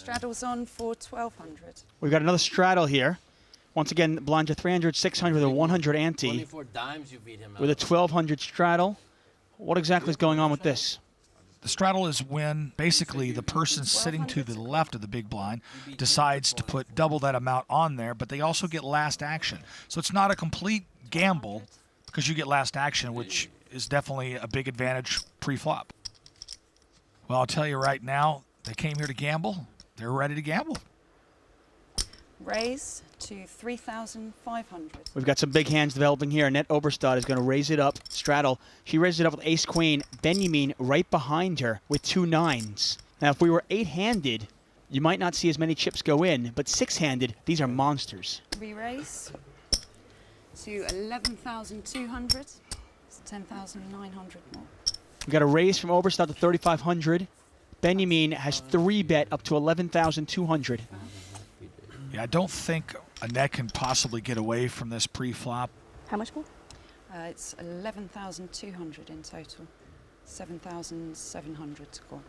Straddle's on for 1,200. We've got another straddle here. Once again, blinds are 300, 600, and 100 ante. 24 dimes you beat him With a out. 1,200 straddle. What exactly is going on with this? The straddle is when basically the person sitting to the left of the big blind decides to put double that amount on there, but they also get last action. So it's not a complete gamble because you get last action, which is definitely a big advantage pre-flop. Well, I'll tell you right now, they came here to gamble. They're ready to gamble. Raise to 3,500. We've got some big hands developing here. Annette Obrestad is going to raise it up. Straddle. She raises it up with ace-queen. Benjamin right behind her with 2 9s. Now, if we were 8-handed, you might not see as many chips go in, but 6-handed, these are monsters. Re-raise to 11,200. It's 10,900 more. We've got a raise from Obrestad to 3,500. Benjamin has 3-bet up to 11,200. Yeah, I don't think Annette can possibly get away from this pre-flop. How much more? It's 11,200 in total. 7,700 to go.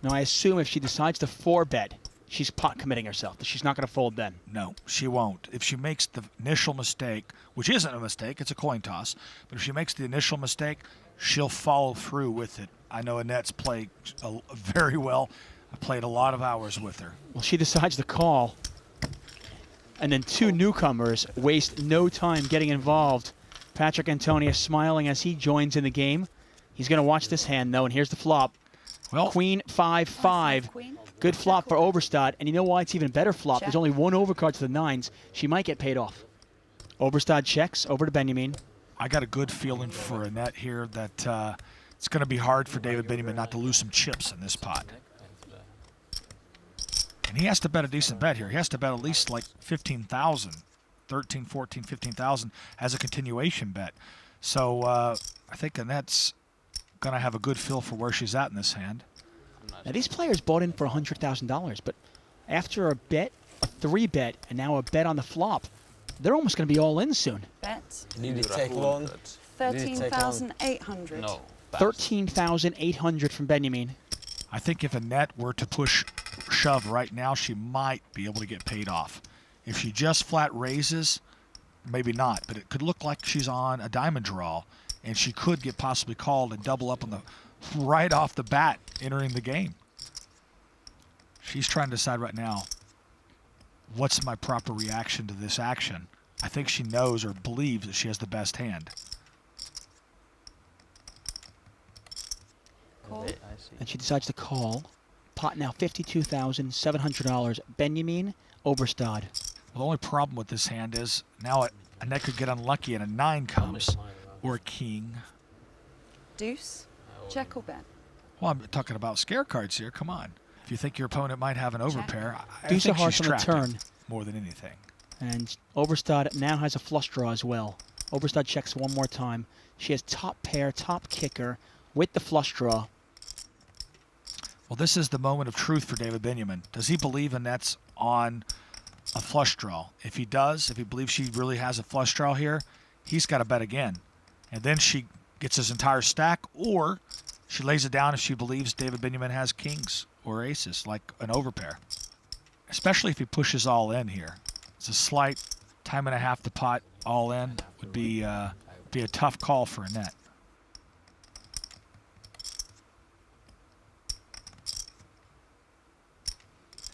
Now, I assume if she decides to 4-bet, she's pot committing herself. She's not going to fold then. No, she won't. If she makes the initial mistake, which isn't a mistake, it's a coin toss, but if she makes the initial mistake, she'll follow through with it. I know Annette's played very well. I played a lot of hours with her. Well, she decides to call. And then 2 newcomers waste no time getting involved. Patrick Antonia smiling as he joins in the game. He's going to watch this hand, though, and here's the flop. Well, Queen 5-5. Queen. Good flop for Obrestad, and you know why it's even better flop? Check. There's only 1 overcard to the 9s. She might get paid off. Obrestad checks over to Benjamin. I got a good feeling for Annette here that it's going to be hard for David Benjamin not to lose some chips in this pot. And he has to bet a decent bet here. He has to bet at least like 15,000, 13, 14, 15,000 as a continuation bet. So I think Annette's going to have a good feel for where she's at in this hand. Now, these players bought in for $100,000, but after a bet, a 3-bet, and now a bet on the flop, they're almost going to be all in soon. Bet. Did it take long? 13,800. No. 13,800 from Benjamin. I think if Annette were to push shove right now, she might be able to get paid off. If she just flat raises, maybe not, but it could look like she's on a diamond draw, and she could get possibly called and double up on the right off the bat entering the game. She's trying to decide right now, what's my proper reaction to this action? I think she knows or believes that she has the best hand. Call. And she decides to call. Pot now $52,700. Benjamin Obrestad. Well, the only problem with this hand is now Annette could get unlucky and a 9 comes, or a king. Deuce. Check or bet. Well, I'm talking about scare cards here. Come on. If you think your opponent might have an overpair, I Deuce think a heart she's on the trapping turn. more than anything. And Obrestad now has a flush draw as well. Obrestad checks one more time. She has top pair, top kicker with the flush draw. Well, this is the moment of truth for David Benjamin. Does he believe Annette's on a flush draw? If he does, if he believes she really has a flush draw here, he's got to bet again. And then she gets his entire stack, or she lays it down if she believes David Benjamin has kings or aces, like an overpair. Especially if he pushes all in here. It's a slight time and a half to pot all in would be a tough call for Annette.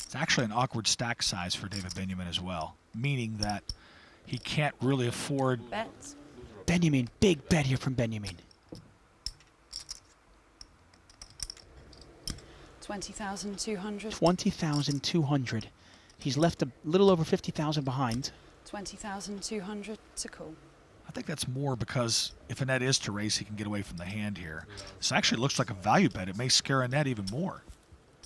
It's actually an awkward stack size for David Benjamin as well, meaning that he can't really afford. Bet. Benjamin, big bet here from Benjamin. 20,200. 20,200. He's left a little over 50,000 behind. 20,200 to call. I think that's more because if Annette is to raise, he can get away from the hand here. This actually looks like a value bet. It may scare Annette even more.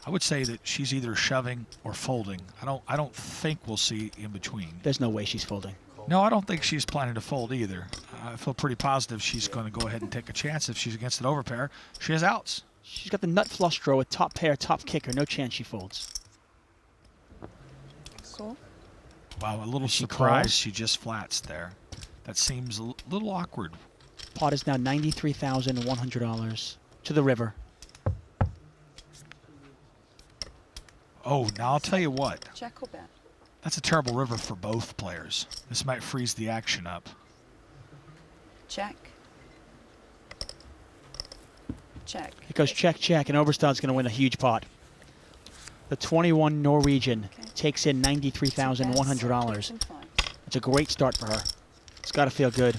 I would say that she's either shoving or folding. I don't think we'll see in between. There's no way she's folding. No, I don't think she's planning to fold either. I feel pretty positive she's going to go ahead and take a chance. If she's against an overpair, she has outs. She's got the nut flush draw with top pair, top kicker. No chance she folds. Call. Wow, a little She surprise calls. she just flats there. That seems a little awkward. Pot is now $93,100 to the river. Oh, now I'll tell you what. Check or bet? That's a terrible river for both players. This might freeze the action up. Check. Check. It goes check, check, and Obrestad's going to win a huge pot. The 21 Norwegian takes in $93,100. Check and five. It's a great start for her. It's got to feel good.